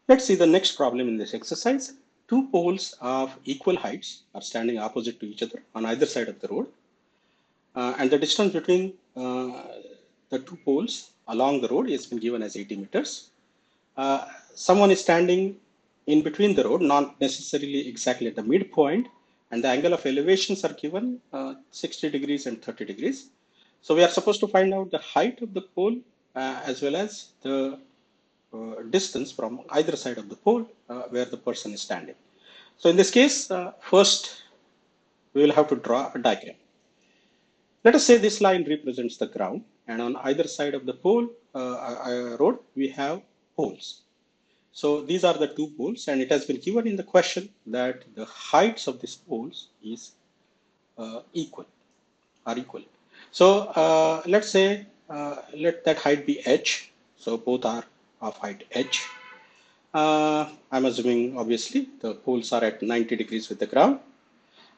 Let's see the next problem in this exercise. Two poles of equal heights are standing opposite to each other on either side of the road, and the distance between the two poles along the road has been given as 80 meters. Someone is standing in between the road, not necessarily exactly at the midpoint, and the angle of elevations are given 60 degrees and 30 degrees. So we are supposed to find out the height of the pole as well as the distance from either side of the pole where the person is standing. So in this case, first we will have to draw a diagram. Let us say this line represents the ground, and on either side of the pole road we have poles. So these are the two poles, and it has been given in the question that the heights of these poles is equal, are equal. So let's say let that height be h. So both are of height h. I'm assuming obviously the poles are at 90 degrees with the ground,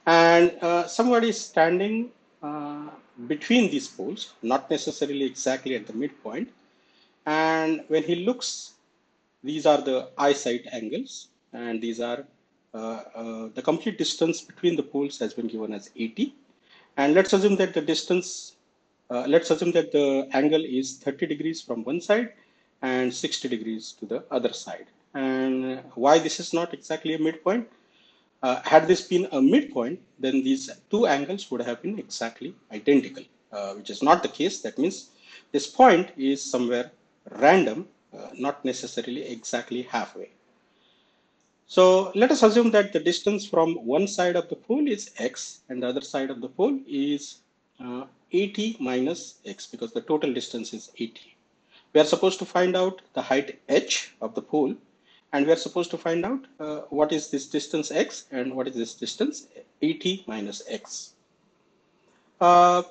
and somebody is standing between these poles, not necessarily exactly at the midpoint. And when he looks, these are the eyesight angles, and these are the complete distance between the poles has been given as 80. And let's assume that the distance, let's assume that the angle is 30 degrees from one side and 60 degrees to the other side. And why this is not exactly a midpoint? Had this been a midpoint, then these two angles would have been exactly identical, which is not the case. That means this point is somewhere random, not necessarily exactly halfway. So let us assume that the distance from one side of the pole is x and the other side of the pole is 80 minus x, because the total distance is 80. We are supposed to find out the height h of the pole, and we are supposed to find out what is this distance x and what is this distance 80 minus x. Uh,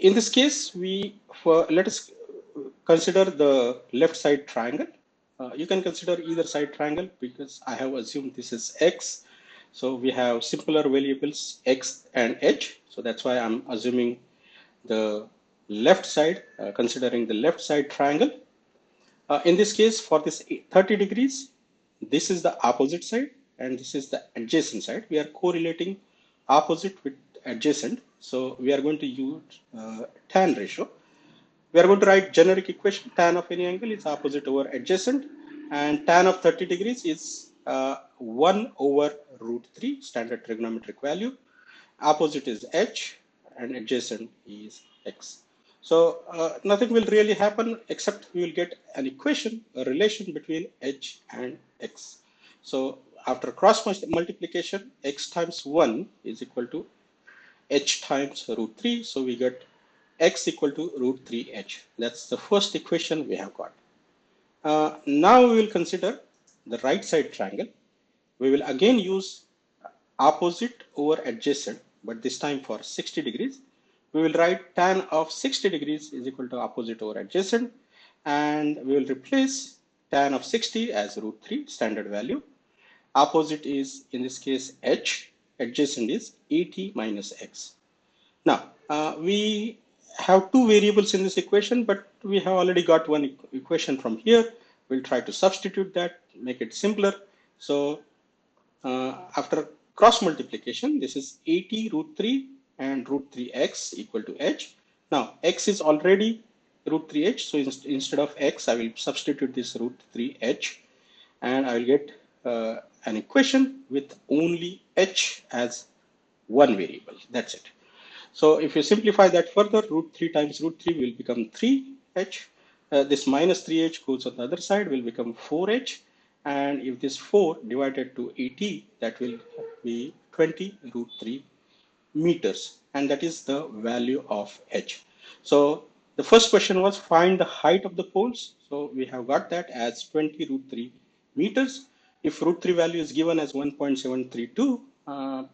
in this case, let us consider the left side triangle. You can consider either side triangle because I have assumed this is x. So we have simpler variables x and h. So that's why I'm assuming the left side, considering the left side triangle. In this case, for this 30 degrees, this is the opposite side and this is the adjacent side. We are correlating opposite with adjacent. So we are going to use tan ratio. We are going to write generic equation. Tan of any angle is opposite over adjacent, and tan of 30 degrees is 1 over root 3, standard trigonometric value. Opposite is h and adjacent is x. So nothing will really happen except we will get an equation, a relation between h and x. So after cross multiplication, x times 1 is equal to h times root 3. So we get x equal to root 3h. That's the first equation we have got. Now we will consider the right side triangle. We will again use opposite over adjacent, but this time for 60 degrees. We will write tan of 60 degrees is equal to opposite over adjacent, and we will replace tan of 60 as root 3, standard value. Opposite is, in this case, h, adjacent is 80 minus x. Now, we have two variables in this equation, but we have already got one equation from here. We'll try to substitute that, make it simpler. So after cross multiplication, this is 80 root 3 and root 3x equal to h. Now, x is already root 3h, so instead of x, I will substitute this root 3h, and I will get an equation with only h as one variable. That's it. So if you simplify that further, root 3 times root 3 will become 3h. This minus 3h goes on the other side, will become 4h. And if this 4 divided to 80, that will be 20 root 3 meters. And that is the value of h. So the first question was find the height of the poles. So we have got that as 20 root 3 meters. If root 3 value is given as 1.732,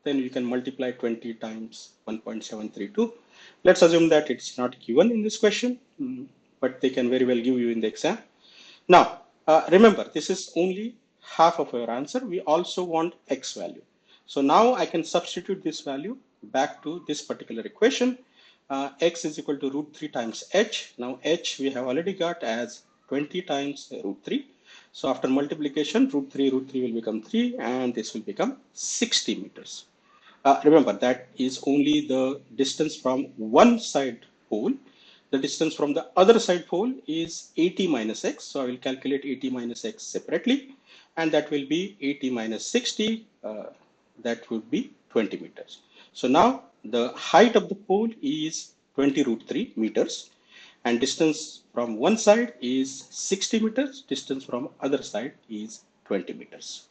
then you can multiply 20 times 1.732. Let's assume that it's not given in this question, but they can very well give you in the exam. Now, remember, this is only half of our answer. We also want x value. So now I can substitute this value back to this particular equation. X is equal to root 3 times h. Now h we have already got as 20 times root 3. So after multiplication, root 3 will become 3, and this will become 60 meters. Remember, that is only the distance from one side pole. The distance from the other side pole is 80 minus x. So I will calculate 80 minus x separately, and that will be 80 minus 60. That would be 20 meters. So now the height of the pole is 20 root 3 meters, and distance from one side is 60 meters. Distance from other side is 20 meters.